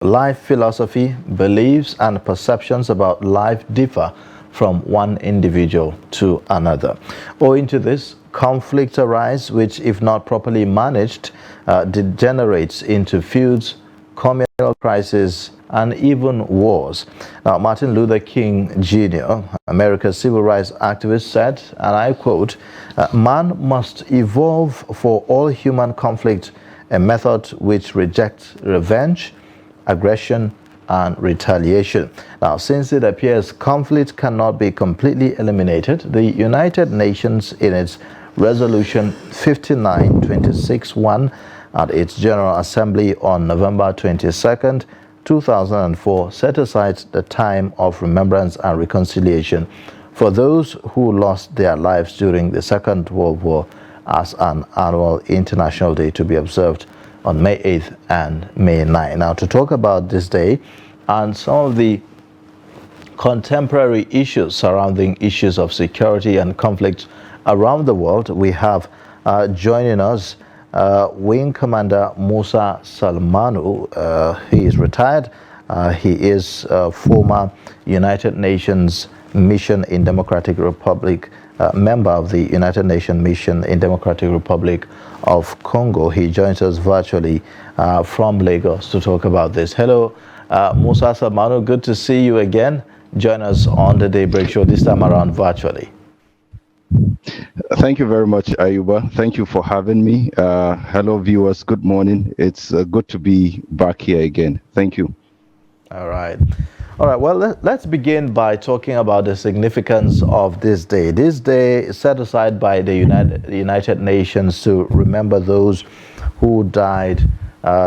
Life philosophy, beliefs, and perceptions about life differ from one individual to another. Owing to this, conflicts arise, which, if not properly managed, degenerates into feuds, communal crises, and even wars. Now, Martin Luther King Jr., America's civil rights activist, said, and I quote, "Man must evolve for all human conflict a method which rejects revenge, aggression, and retaliation." Now, since it appears conflict cannot be completely eliminated, the United Nations, in its Resolution 5926-1 at its General Assembly on November 22nd, 2004, set aside the time of remembrance and reconciliation for those who lost their lives during the Second World War as an annual international day to be observed on May 8th and May 9th. Now, to talk about this day and some of the contemporary issues surrounding issues of security and conflict around the world, we have joining us Wing Commander Musa Salmanu. He is retired. He is a former United Nations Mission in Democratic Republic, member of the United Nations Mission in Democratic Republic of Congo. He joins us virtually from Lagos to talk about this. Hello, Musa Salmanu. Good to see you again. Join us on the Daybreak Show, this time around virtually. Thank you very much, Ayuba. Thank you for having me. Hello, viewers. Good morning. It's good to be back here again. Thank you. All right. All right. Well, let's begin by talking about the significance of this day. This day is set aside by the United Nations to remember those who died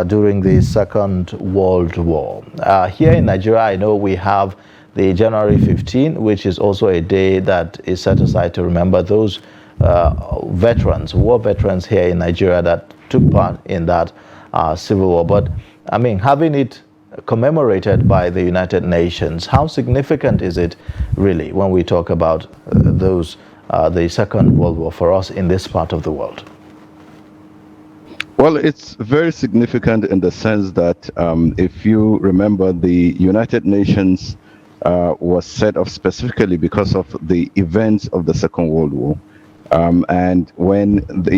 during the Second World War. Here in Nigeria, I know we have the January 15, which is also a day that is set aside to remember those veterans, war veterans here in Nigeria that took part in that civil war. But I mean, having it commemorated by the United Nations, how significant is it really when we talk about the Second World War for us in this part of the world? Well, it's very significant in the sense that if you remember, the United Nations was set up specifically because of the events of the Second World War. And when the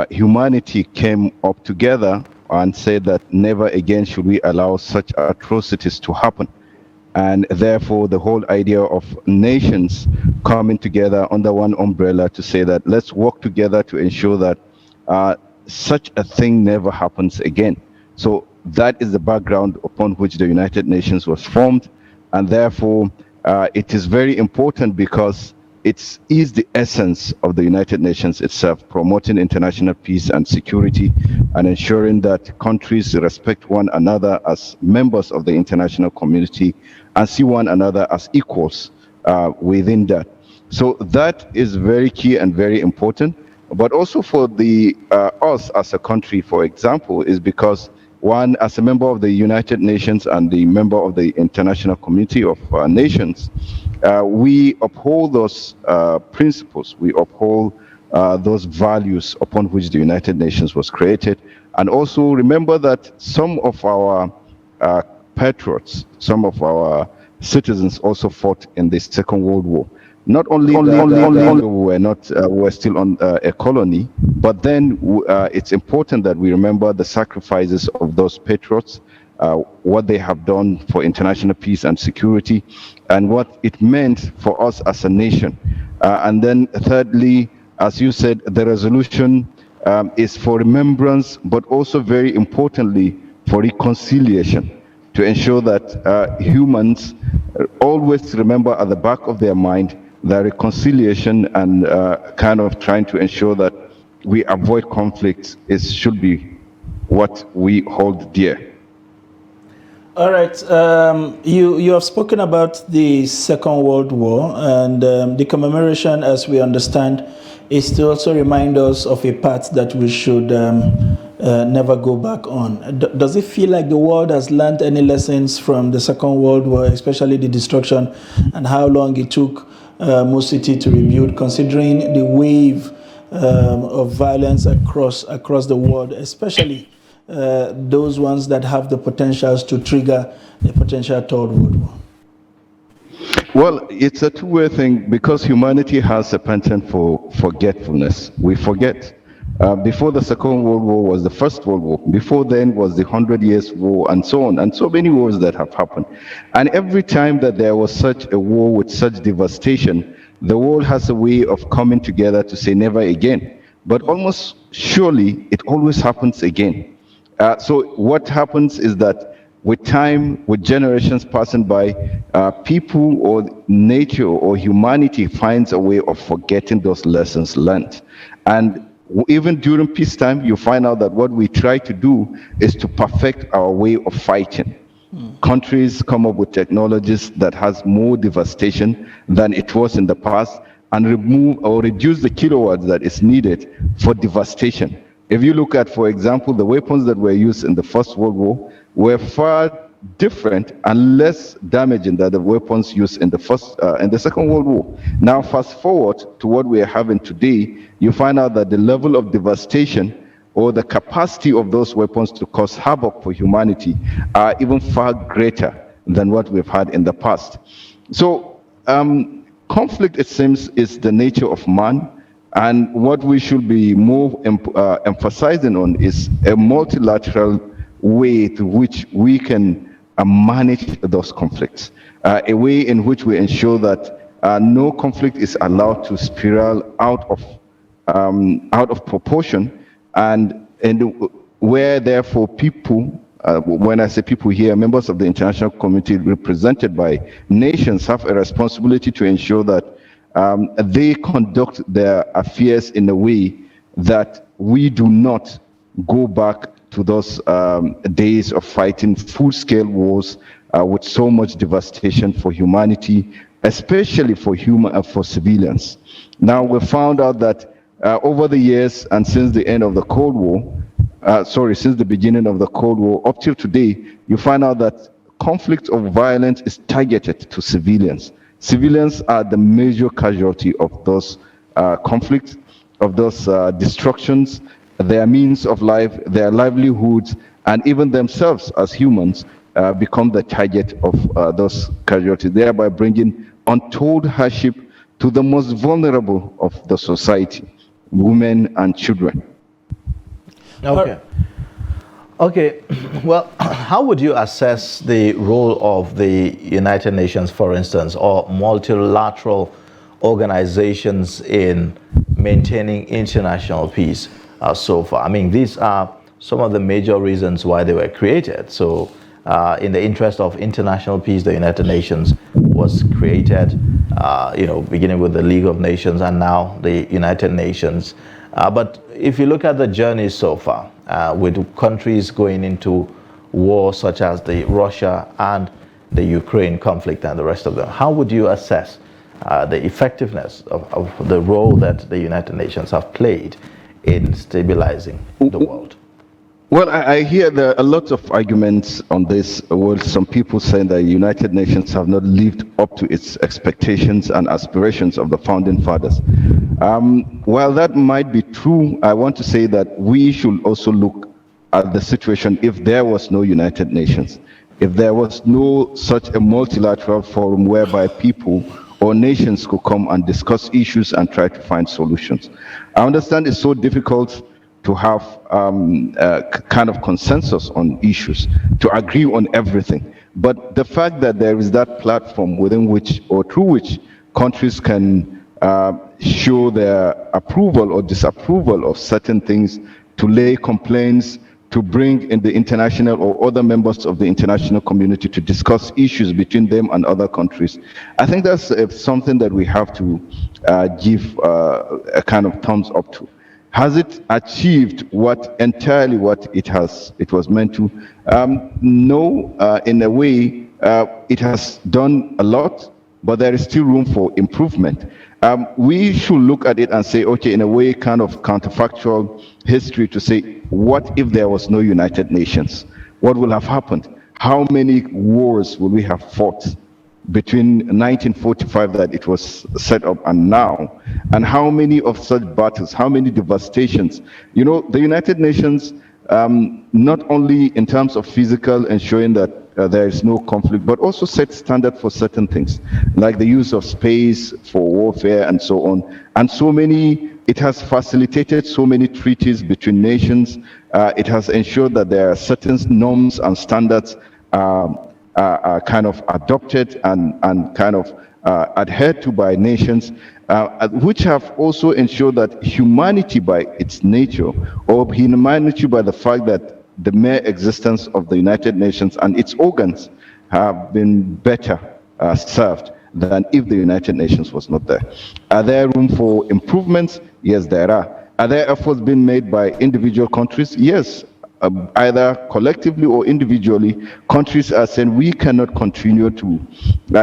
humanity came up together and said that never again should we allow such atrocities to happen. And therefore, the whole idea of nations coming together under one umbrella to say that let's work together to ensure that such a thing never happens again. So that is the background upon which the United Nations was formed. And therefore, it is very important because it is the essence of the United Nations itself, promoting international peace and security and ensuring that countries respect one another as members of the international community and see one another as equals within that. So that is very key and very important. But also for us as a country, for example, is because one, as a member of the United Nations and the member of the international community of nations, we uphold those principles, we uphold those values upon which the United Nations was created. And also remember that some of our patriots, some of our citizens also fought in the Second World War. Not only we're still on a colony, but then it's important that we remember the sacrifices of those patriots, what they have done for international peace and security, and what it meant for us as a nation. And then thirdly, as you said, the resolution is for remembrance, but also very importantly for reconciliation, to ensure that humans always remember at the back of their mind the reconciliation and kind of trying to ensure that we avoid conflicts should be what we hold dear. All right. You have spoken about the Second World War, and the commemoration, as we understand, is to also remind us of a path that we should never go back on. Does it feel like the world has learned any lessons from the Second World War, especially the destruction and how long it took Mo City to rebuild, considering the wave of violence across the world, especially those ones that have the potentials to trigger a potential third world war? Well, it's a two-way thing because humanity has a penchant for forgetfulness. We forget. Before the Second World War was the First World War. Before then was the 100 Years' War and so on, and so many wars that have happened. And every time that there was such a war with such devastation, the world has a way of coming together to say never again. But almost surely it always happens again. So what happens is that with time, with generations passing by, people or nature or humanity finds a way of forgetting those lessons learned. And even during peacetime, you find out that what we try to do is to perfect our way of fighting. Countries come up with technologies that has more devastation than it was in the past and remove or reduce the kilowatts that is needed for devastation. If you look at, for example, the weapons that were used in the First World War were far different and less damaging than the weapons used in the Second World War. Now, fast forward to what we are having today, you find out that the level of devastation or the capacity of those weapons to cause havoc for humanity are even far greater than what we've had in the past. So, conflict, it seems, is the nature of man. And what we should be more emphasizing on is a multilateral way through which we can manage those conflicts, a way in which we ensure that no conflict is allowed to spiral out of proportion, and where therefore people, when I say people here, members of the international community represented by nations, have a responsibility to ensure that they conduct their affairs in a way that we do not go back to those days of fighting full-scale wars with so much devastation for humanity, especially for civilians. Now, we found out that over the years and since the end of the Cold War, since the beginning of the Cold War up till today, you find out that conflict of violence is targeted to civilians. Civilians are the major casualty of those conflicts, of those destructions. Their means of life, their livelihoods, and even themselves as humans become the target of those casualties, thereby bringing untold hardship to the most vulnerable of the society, women and children. Okay. Well, how would you assess the role of the United Nations, for instance, or multilateral organizations in maintaining international peace so far? I mean, these are some of the major reasons why they were created. So, in the interest of international peace, the United Nations was created, beginning with the League of Nations and now the United Nations. But if you look at the journey so far, with countries going into war such as the Russia and the Ukraine conflict and the rest of them, how would you assess the effectiveness of the role that the United Nations have played in stabilizing the world? Well, I hear there are a lot of arguments on this. Well, some people saying that the United Nations have not lived up to its expectations and aspirations of the founding fathers. While that might be true, I want to say that we should also look at the situation if there was no United Nations, if there was no such a multilateral forum whereby people or nations could come and discuss issues and try to find solutions. I understand it's so difficult to have a kind of consensus on issues, to agree on everything. But the fact that there is that platform within which or through which countries can show their approval or disapproval of certain things, to lay complaints, to bring in the international or other members of the international community to discuss issues between them and other countries. I think that's something that we have to give a kind of thumbs up to. Has it achieved entirely what it was meant to? No, in a way, it has done a lot, but there is still room for improvement. We should look at it and say, okay, in a way, kind of counterfactual history to say, what if there was no United Nations? What will have happened? How many wars will we have fought between 1945 that it was set up and now? And how many of such battles, how many devastations? You know, the United Nations not only in terms of physical, ensuring that there is no conflict, but also set standard for certain things, like the use of space for warfare and so on. And so many, it has facilitated so many treaties between nations. It has ensured that there are certain norms and standards are kind of adopted and kind of adhered to by nations, which have also ensured that humanity by its nature, or humanity by the fact that the mere existence of the United Nations and its organs have been better served than if the United Nations was not there. Are there room for improvements? Yes, there are. Are there efforts being made by individual countries? Yes. Either collectively or individually, countries are saying we cannot continue to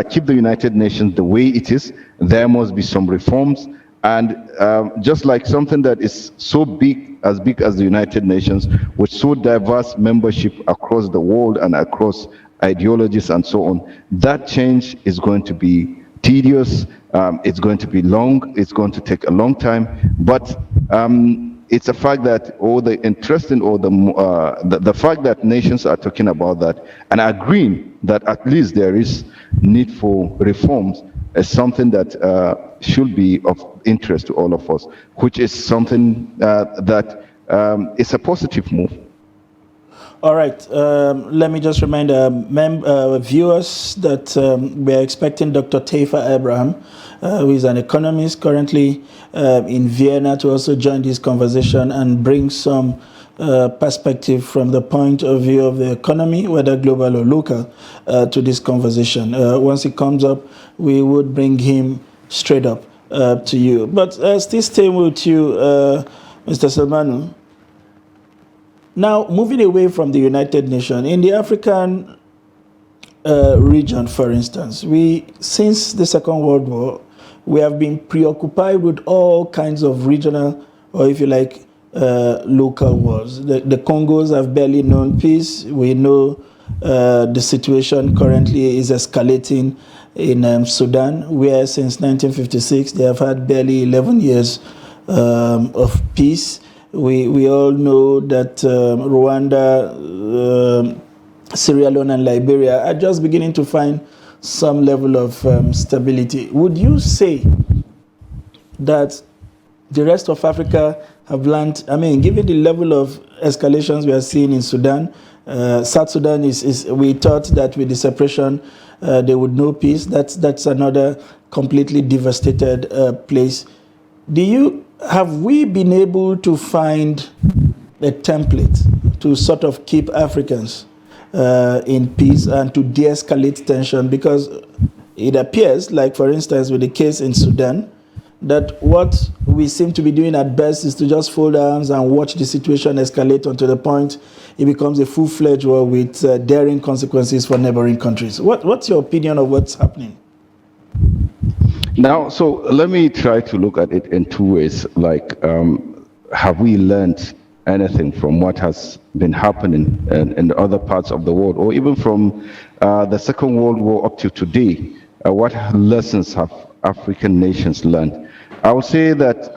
keep the United Nations the way it is. There must be some reforms. And just like something that is so big as the United Nations, with so diverse membership across the world and across ideologies and so on, that change is going to be tedious, it's going to be long, it's going to take a long time, but it's a fact that all the interesting, or the fact that nations are talking about that and agreeing that at least there is need for reforms is something that should be of interest to all of us, which is something that is a positive move. All right. Let me just remind viewers that we are expecting Dr. Taifa Abraham, who is an economist currently in Vienna, to also join this conversation and bring some perspective from the point of view of the economy, whether global or local, to this conversation. Once it comes up, we would bring him straight up to you. But still staying with you, Mr. Selmanu. Now, moving away from the United Nations, in the African region, for instance, since the Second World War, we have been preoccupied with all kinds of regional, or if you like, local wars. The Congos have barely known peace. We know the situation currently is escalating in Sudan, where since 1956 they have had barely 11 years of peace. We all know that Rwanda, Sierra Leone, and Liberia are just beginning to find some level of stability. Would you say that the rest of Africa have learned, given the level of escalations we are seeing in Sudan, South Sudan we thought that with the separation they would know peace. That's another completely devastated place. Have we been able to find a template to sort of keep Africans in peace and to de-escalate tension? Because it appears, like for instance with the case in Sudan, that what we seem to be doing at best is to just fold arms and watch the situation escalate until the point it becomes a full-fledged war with daring consequences for neighboring countries. What's your opinion of what's happening? Now, so let me try to look at it in two ways. Like, have we learned anything from what has been happening in other parts of the world, or even from the Second World War up to today? What lessons have African nations learned? I would say that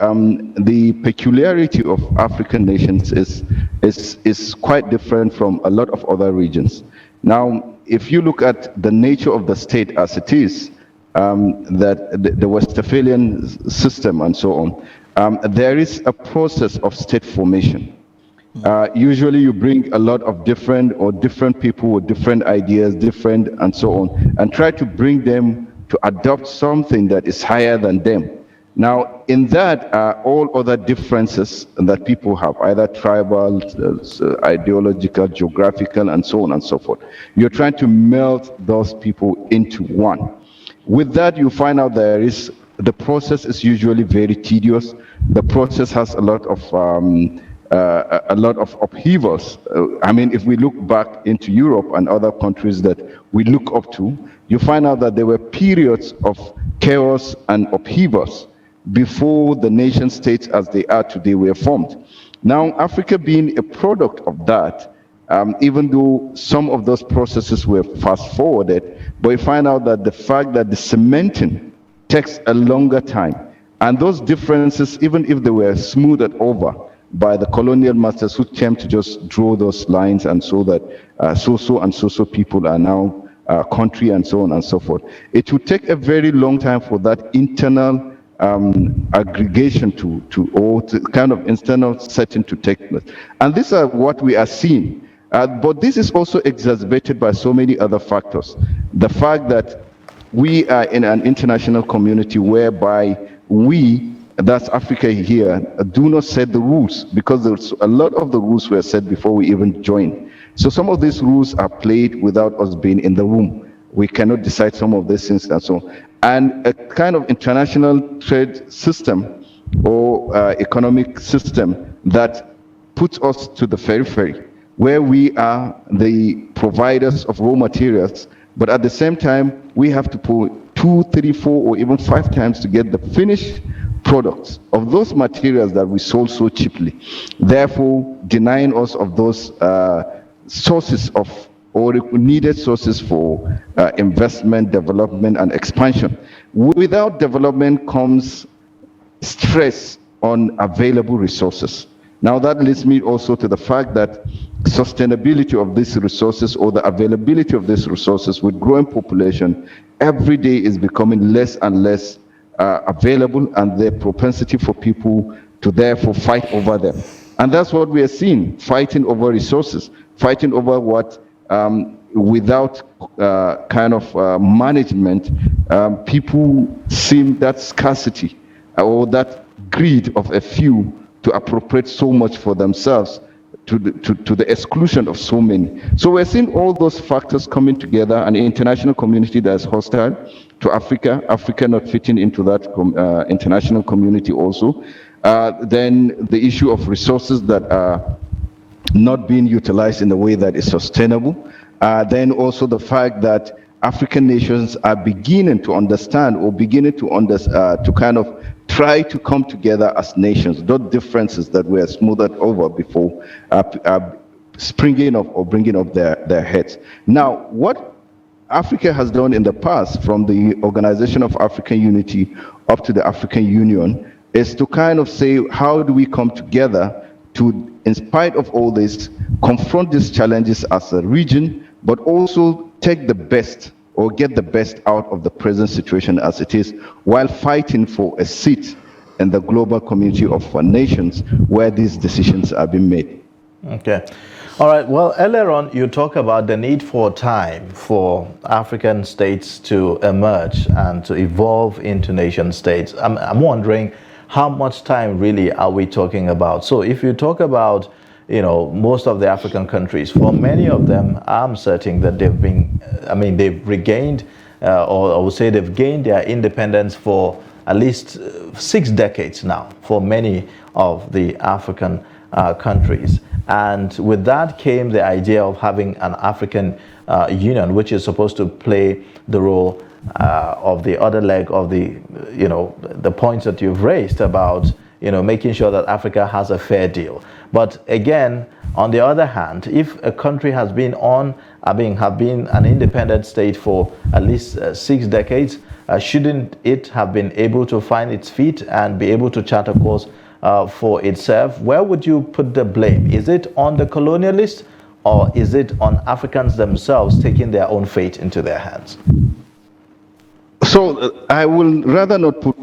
the peculiarity of African nations is quite different from a lot of other regions. Now, if you look at the nature of the state as it is, that the Westphalian system and so on, there is a process of state formation. Usually you bring a lot of different people with different ideas, different and so on, and try to bring them to adopt something that is higher than them. Now, in that are all other differences that people have, either tribal, ideological, geographical, and so on and so forth. You're trying to melt those people into one. With that, you find out the process is usually very tedious. The process has a lot of upheavals. If we look back into Europe and other countries that we look up to, you find out that there were periods of chaos and upheavals before the nation states as they are today were formed. Now, Africa being a product of that, even though some of those processes were fast forwarded, but we find out that the fact that the cementing takes a longer time, and those differences, even if they were smoothed over, by the colonial masters who came to just draw those lines and so that so and so people are now country and so on and so forth. It would take a very long time for that internal aggregation or kind of internal setting to take place. And these are what we are seeing. But this is also exacerbated by so many other factors. The fact that we are in an international community whereby we, that's Africa here, do not set the rules, because there's a lot of the rules were set before we even joined. So some of these rules are played without us being in the room. We cannot decide some of these things and so on. And a kind of international trade system or economic system that puts us to the periphery, where we are the providers of raw materials, but at the same time, we have to put 2, 3, 4, or even 5 times to get the finished products of those materials that we sold so cheaply, therefore denying us of those sources of, or needed sources for investment, development, and expansion. Without development comes stress on available resources. Now that leads me also to the fact that sustainability of these resources, or the availability of these resources with growing population, every day is becoming less and less available, and the propensity for people to therefore fight over them. And that's what we are seeing, fighting over resources, fighting over what, without kind of management, people seem that scarcity or that greed of a few to appropriate so much for themselves, to the exclusion of so many. So we're seeing all those factors coming together, an international community that's hostile to Africa, Africa not fitting into that international community also. Then the issue of resources that are not being utilized in a way that is sustainable. Then also the fact that African nations are beginning to understand, or beginning to kind of try to come together as nations. Those differences that were smoothed over before are springing up or bringing up their heads. Now, what Africa has done in the past, from the Organization of African Unity up to the African Union, is to kind of say, how do we come together to, in spite of all this, confront these challenges as a region, but also take the best, or get the best out of the present situation as it is, while fighting for a seat in the global community of nations where these decisions are being made. Okay. All right. Well, earlier on, you talk about the need for time for African states to emerge and to evolve into nation states. I'm wondering, how much time really are we talking about? So if you talk about, you know, most of the African countries, for many of them, I'm certain that they've been, they've regained, or I would say they've gained their independence for at least 6 decades now, for many of the African countries. And with that came the idea of having an African Union, which is supposed to play the role of the other leg of the, you know, the points that you've raised about, you know, making sure that Africa has a fair deal. But again, on the other hand, if a country has been have been an independent state for at least 6 decades, shouldn't it have been able to find its feet and be able to chart a course for itself? Where would you put the blame? Is it on the colonialists, or is it on Africans themselves taking their own fate into their hands? So I will rather not put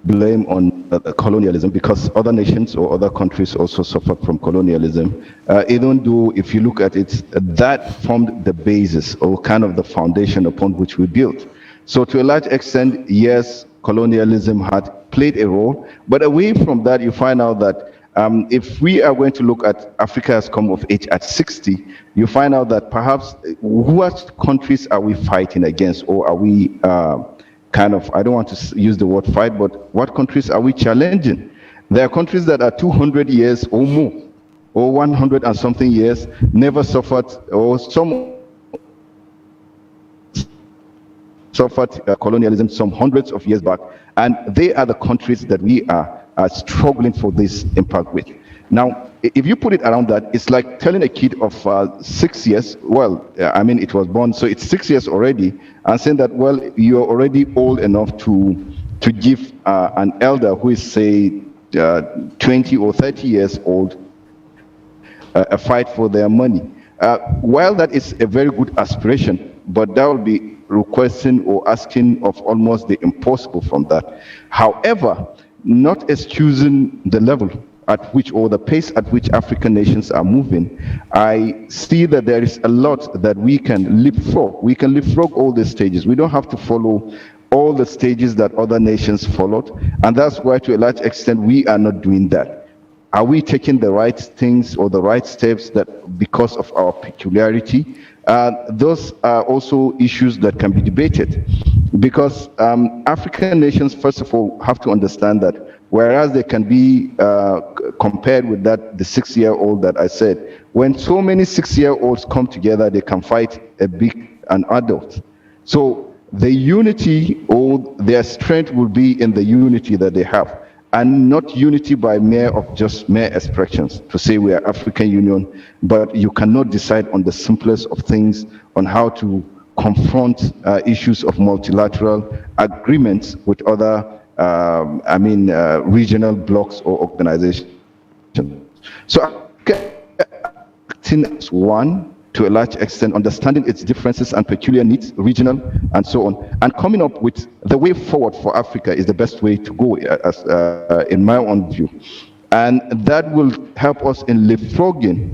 blame on colonialism, because other nations or other countries also suffered from colonialism, even though if you look at it, that formed the basis or kind of the foundation upon which we built. So to a large extent, yes, colonialism had played a role, but away from that, you find out that if we are going to look at Africa has come of age at 60, you find out that perhaps what countries are we fighting against, or are we kind of, I don't want to use the word fight, but what countries are we challenging? There are countries that are 200 years or more, or 100 and something years, never suffered, or some suffered colonialism some hundreds of years back, and they are the countries that we are struggling for this impact with. Now, if you put it around that, it's like telling a kid of 6 years, well, it was born, so it's 6 years already, and saying that, well, you're already old enough to give an elder who is, say, 20 or 30 years old a fight for their money. While that is a very good aspiration, but that will be requesting or asking of almost the impossible from that. However, not excusing the level at which, or the pace at which African nations are moving, I see that there is a lot that we can leapfrog. We can leapfrog all the stages. We don't have to follow all the stages that other nations followed, and that's why to a large extent we are not doing that. Are we taking the right things or the right steps that because of our peculiarity? Those are also issues that can be debated, because African nations, first of all, have to understand that whereas they can be compared with that, the 6-year-old that I said, when so many 6-year-olds come together, they can fight an adult. So the unity or their strength will be in the unity that they have, and not unity by mere expressions to say we are African Union, but you cannot decide on the simplest of things on how to confront issues of multilateral agreements with other regional blocks or organizations. So acting as one, to a large extent, understanding its differences and peculiar needs, regional and so on, and coming up with the way forward for Africa is the best way to go, in my own view. And that will help us in leapfrogging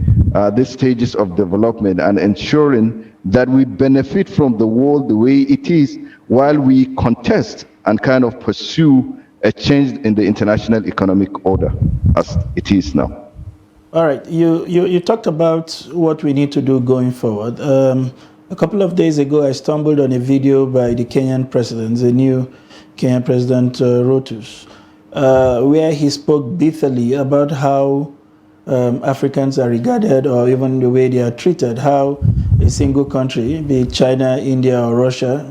these stages of development and ensuring that we benefit from the world the way it is, while we contest and kind of pursue a change in the international economic order as it is now. All right, you talked about what we need to do going forward. A couple of days ago, I stumbled on a video by the Kenyan president, the new Kenyan president, Rotus, where he spoke bitterly about how Africans are regarded, or even the way they are treated, how a single country, be it China, India, or Russia,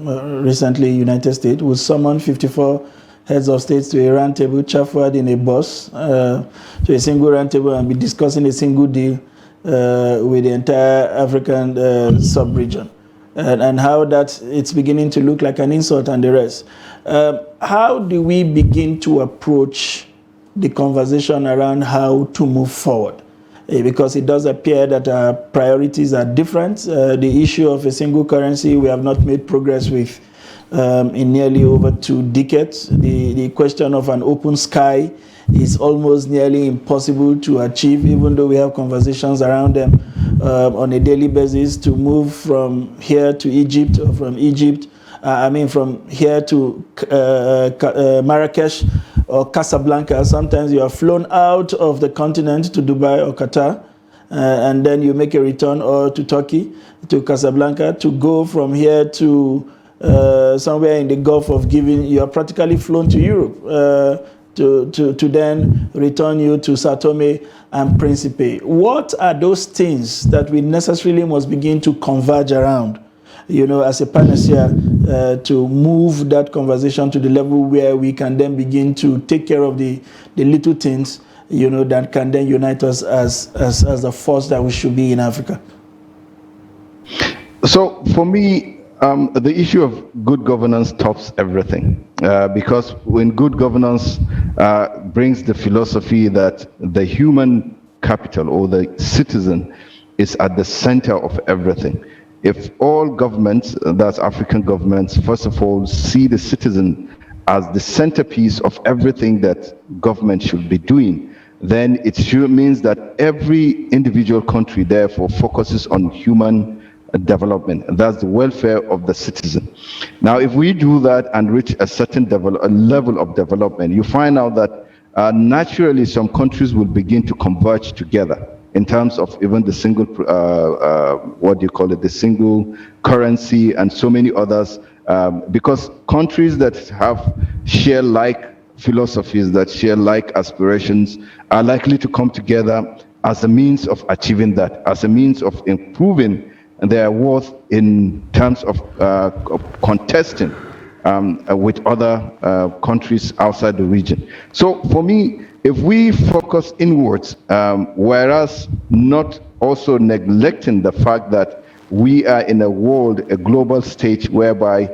recently United States, would summon 54 heads of states to a round table, chauffeured in a bus, to a single round table, and be discussing a single deal with the entire African sub-region, and how that it's beginning to look like an insult and the rest. How do we begin to approach the conversation around how to move forward? Because it does appear that our priorities are different. The issue of a single currency, we have not made progress with in nearly over 2 decades. The question of an open sky is almost nearly impossible to achieve, even though we have conversations around them on a daily basis, to move from here to Egypt, or from Egypt, from here to Marrakesh or Casablanca. Sometimes you are flown out of the continent to Dubai or Qatar, and then you make a return, or to Turkey, to Casablanca, to go from here to somewhere in the Gulf of Guinea. You are practically flown to Europe to then return you to Sao Tome and Principe. What are those things that we necessarily must begin to converge around, as a panacea, to move that conversation to the level where we can then begin to take care of the little things, that can then unite us as the force that we should be in Africa? So for me, the issue of good governance tops everything, because when good governance brings the philosophy that the human capital or the citizen is at the center of everything. If all governments, that's African governments, first of all, see the citizen as the centerpiece of everything that government should be doing, then it sure means that every individual country therefore focuses on human development. That's the welfare of the citizen. Now, if we do that and reach a certain level of development, you find out that naturally some countries will begin to converge together in terms of even the single, the single currency and so many others, because countries that share like philosophies, that share like aspirations, are likely to come together as a means of achieving that, as a means of improving their worth in terms of contesting with other countries outside the region. So for me, if we focus inwards, whereas not also neglecting the fact that we are in a world, a global stage whereby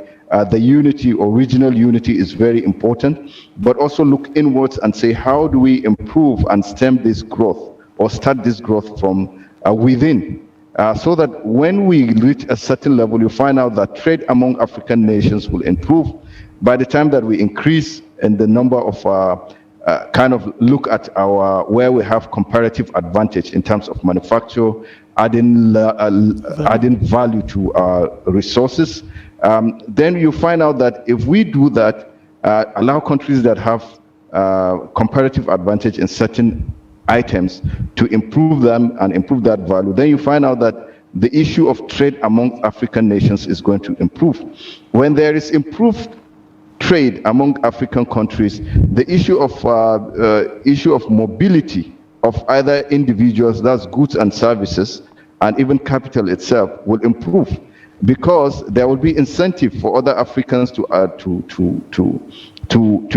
the unity or regional unity is very important, but also look inwards and say, how do we improve and stem this growth or start this growth from within? So that when we reach a certain level, you find out that trade among African nations will improve. By the time that we increase in the number of kind of look at our where we have comparative advantage in terms of manufacture, adding value to our resources, then you find out that if we do that, allow countries that have comparative advantage in certain items to improve them and improve that value, then you find out that the issue of trade among African nations is going to improve. When there is improved trade among African countries, the issue of mobility of either individuals, that's goods and services, and even capital itself will improve, because there will be incentive for other Africans to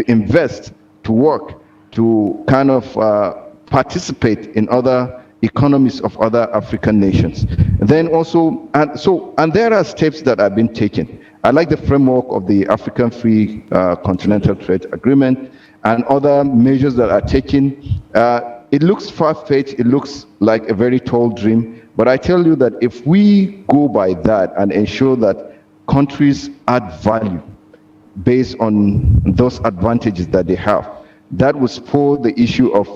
invest, to work, to kind of participate in other economies of other African nations. Then also, and there are steps that have been taken. I like the framework of the African Free Continental Trade Agreement and other measures that are taken. It looks far-fetched, it looks like a very tall dream, but I tell you that if we go by that and ensure that countries add value based on those advantages that they have, that will spur the issue of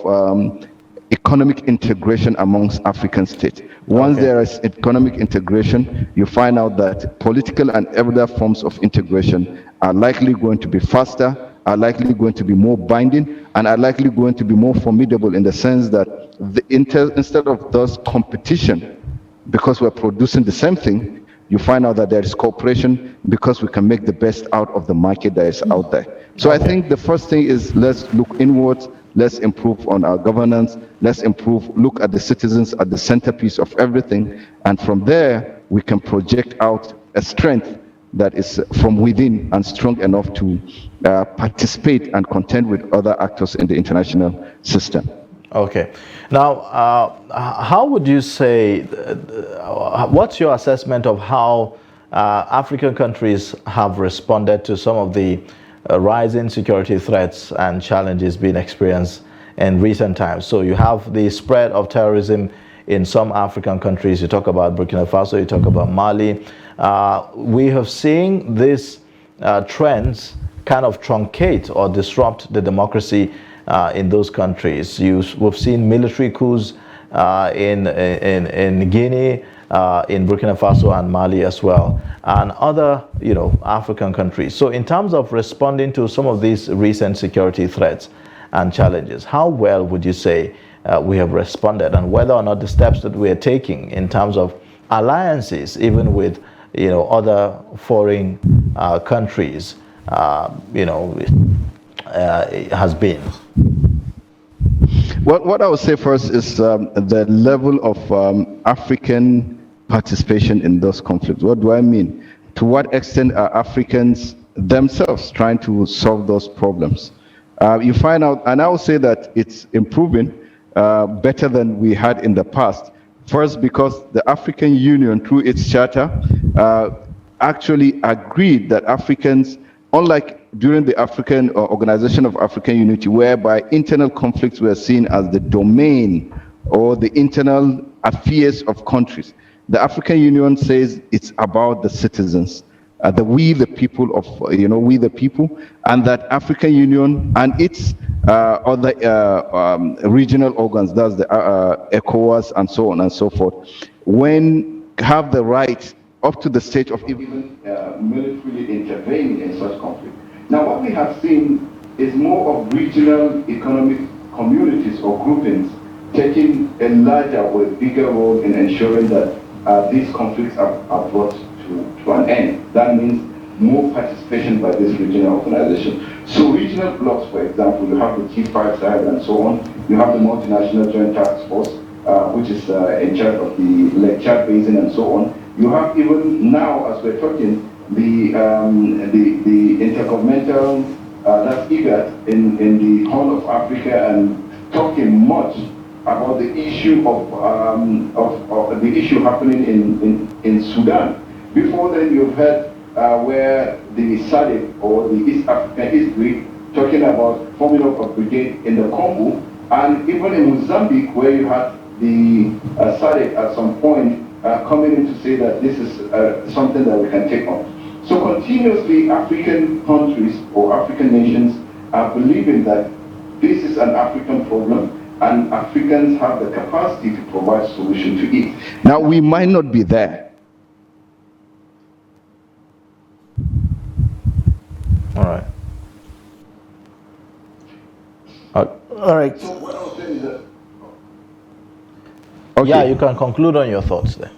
economic integration amongst African states. Once there is economic integration, you find out that political and other forms of integration are likely going to be faster, are likely going to be more binding, and are likely going to be more formidable, in the sense that instead of those competition, because we're producing the same thing, you find out that there is cooperation because we can make the best out of the market that is out there. So I think the first thing is, let's look inwards, let's improve on our governance, let's look at the citizens at the centerpiece of everything, and from there we can project out a strength that is from within and strong enough to participate and contend with other actors in the international system. Okay. Now, how would you say, what's your assessment of how African countries have responded to some of the rising security threats and challenges being experienced in recent times? So you have the spread of terrorism in some African countries. You talk about Burkina Faso, you talk about Mali. We have seen these trends kind of truncate or disrupt the democracy in those countries. We've seen military coups in Guinea, in Burkina Faso and Mali as well, and other, African countries. So in terms of responding to some of these recent security threats and challenges, how well would you say we have responded, and whether or not the steps that we are taking in terms of alliances, even with, other foreign countries, has been? What I would say first is the level of African participation in those conflicts. What do I mean? To what extent are Africans themselves trying to solve those problems? You find out, and I would say that it's improving better than we had in the past. First, because the African Union, through its charter, actually agreed that Africans, unlike during the African Organization of African Unity, whereby internal conflicts were seen as the domain or the internal affairs of countries, the African Union says it's about the citizens, we the people, and that African Union and its other regional organs, that's the ECOWAS and so on and so forth, when have the right up to the stage of even militarily intervening in such conflict. Now, what we have seen is more of regional economic communities or groupings taking a larger or a bigger role in ensuring that these conflicts are brought to an end. That means more participation by this regional organization. So regional blocks, for example, you have the G5 Sahel and so on. You have the Multinational Joint Task Force, which is in charge of the Lake Chad Basin and so on. You have even now, as we're talking, the intergovernmental, that's IGAD in the Horn of Africa, and talking much about the issue of the issue happening in Sudan. Before then, you've had where the SADC or the East African East Grid talking about forming up a brigade in the Congo, and even in Mozambique, where you had the SADC at some point coming in to say that this is something that we can take on. So continuously, African countries or African nations are believing that this is an African problem, and Africans have the capacity to provide solution to it. Now, we might not be there. All right. All right. So what I was saying is that, Okay. Yeah, you can conclude on your thoughts there.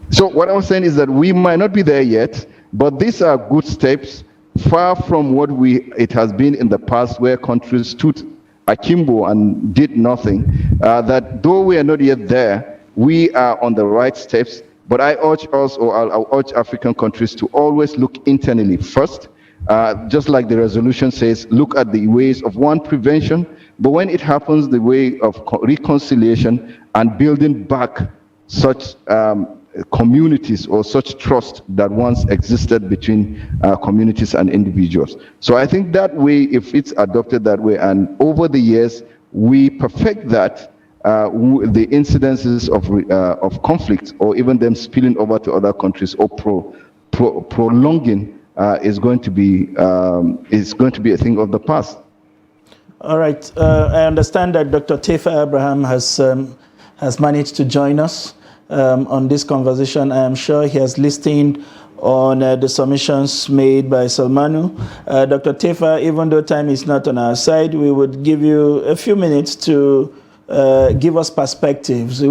So what I was saying is that we might not be there yet, but these are good steps, far from what it has been in the past, where countries stood akimbo and did nothing. That though we are not yet there, we are on the right steps. But I urge us, or I'll urge African countries to always look internally first. Just like the resolution says, look at the ways of prevention, but when it happens, the way of reconciliation and building back such communities or such trust that once existed between communities and individuals. So I think that way, if it's adopted that way, and over the years we perfect that, the incidences of conflict, or even them spilling over to other countries, or prolonging, is going to be a thing of the past. All right. I understand that Dr. Taifa Abraham has managed to join us on this conversation. I am sure he has listened on the submissions made by Salmanu. Dr. Taifa, even though time is not on our side, we would give you a few minutes to give us perspectives.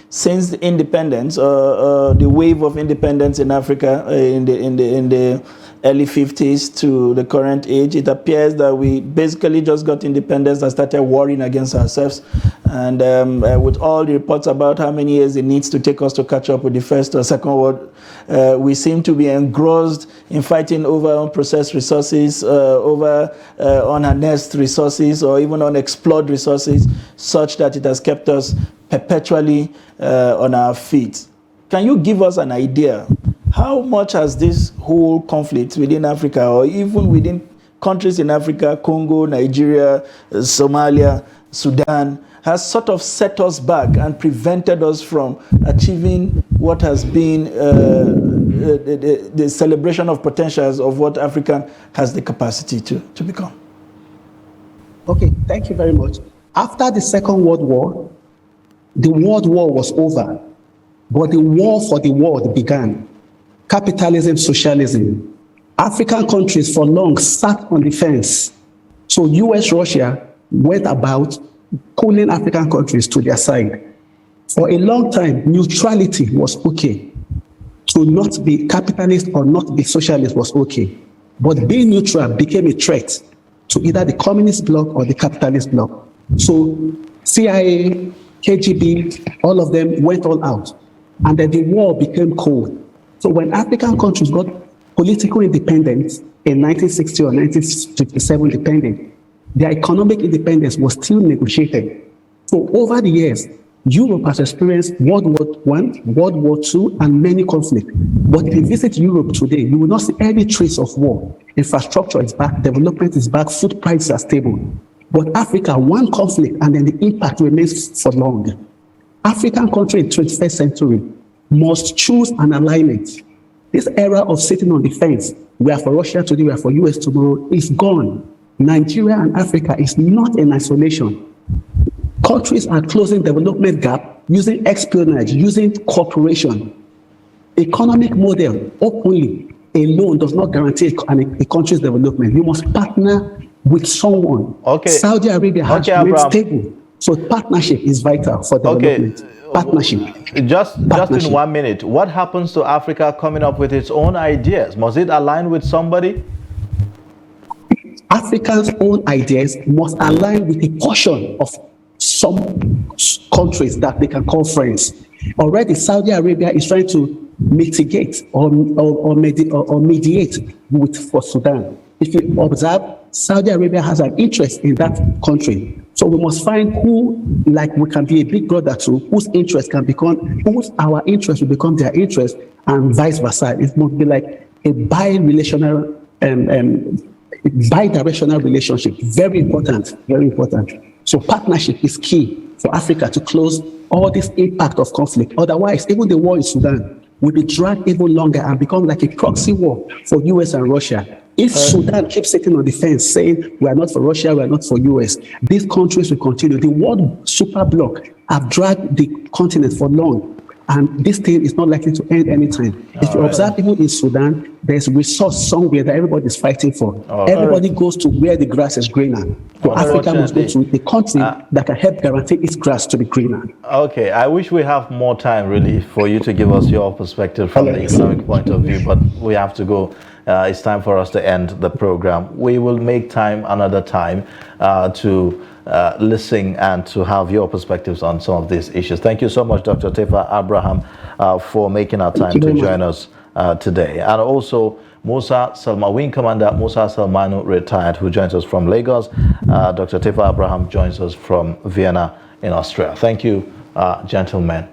Since the independence, the wave of independence in Africa in the early 50s to the current age, it appears that we basically just got independence and started warring against ourselves. And with all the reports about how many years it needs to take us to catch up with the First or Second World, we seem to be engrossed in fighting over unprocessed resources, over unharnessed resources, or even unexplored resources, such that it has kept us perpetually on our feet. Can you give us an idea? How much has this whole conflict within Africa, or even within countries in Africa, Congo, Nigeria, Somalia, Sudan, has sort of set us back and prevented us from achieving what has been the celebration of potentials of what Africa has the capacity to become? Okay, thank you very much. After the Second World War, the World War was over, but the war for the world began. Capitalism, socialism. African countries for long sat on the fence. So US, Russia went about pulling African countries to their side. For a long time, neutrality was okay. To not be capitalist or not be socialist was okay. But being neutral became a threat to either the communist bloc or the capitalist bloc. So CIA, KGB, all of them went all out. And then the war became cold. So when African countries got political independence in 1960 or 1957 depending, their economic independence was still negotiated. So over the years, Europe has experienced World War I, World War II, and many conflicts. But if you visit Europe today, you will not see any trace of war. Infrastructure is back, development is back, food prices are stable. But Africa, one conflict, and then the impact remains for long. African country in the 21st century must choose an alignment. This era of sitting on the fence, we are for Russia today, we are for US tomorrow, is gone. Nigeria and Africa is not in isolation. Countries are closing development gap using espionage, using cooperation. Economic model openly alone does not guarantee a country's development. You must partner with someone. Okay. Saudi Arabia has remained stable. So partnership is vital for development. Okay. Partnership. Just in 1 minute, what happens to Africa coming up with its own ideas? Must it align with somebody? Africa's own ideas must align with a portion of some countries that they can call friends. Already, Saudi Arabia is trying to mitigate or mediate for Sudan. If you observe, Saudi Arabia has an interest in that country. So we must find who, like we can be a big brother to, whose interest can become, our interest will become their interest, and vice versa. It must be like a bi-relational, bi-directional relationship. Very important, very important. So partnership is key for Africa to close all this impact of conflict. Otherwise, even the war in Sudan will be dragged even longer and become like a proxy war for US and Russia. If Sudan keeps sitting on the fence saying we are not for Russia, we are not for US, these countries will continue. The world super bloc have dragged the continent for long. And this thing is not likely to end anytime. If you observe, even in Sudan, there's resource somewhere that everybody is fighting for. Everybody goes to where the grass is greener. So Africa must go to the country that can help guarantee its grass to be greener. Okay, I wish we have more time really for you to give us your perspective from the economic point of view, but we have to go. It's time for us to end the program. We will make time another time to listen and to have your perspectives on some of these issues. Thank you so much, Dr. Tefa Abraham, for making our time to join us today. And also Musa Salma, Wing Commander Musa Salmanu, retired, who joins us from Lagos. Dr. Tefa Abraham joins us from Vienna in Austria. Thank you, gentlemen.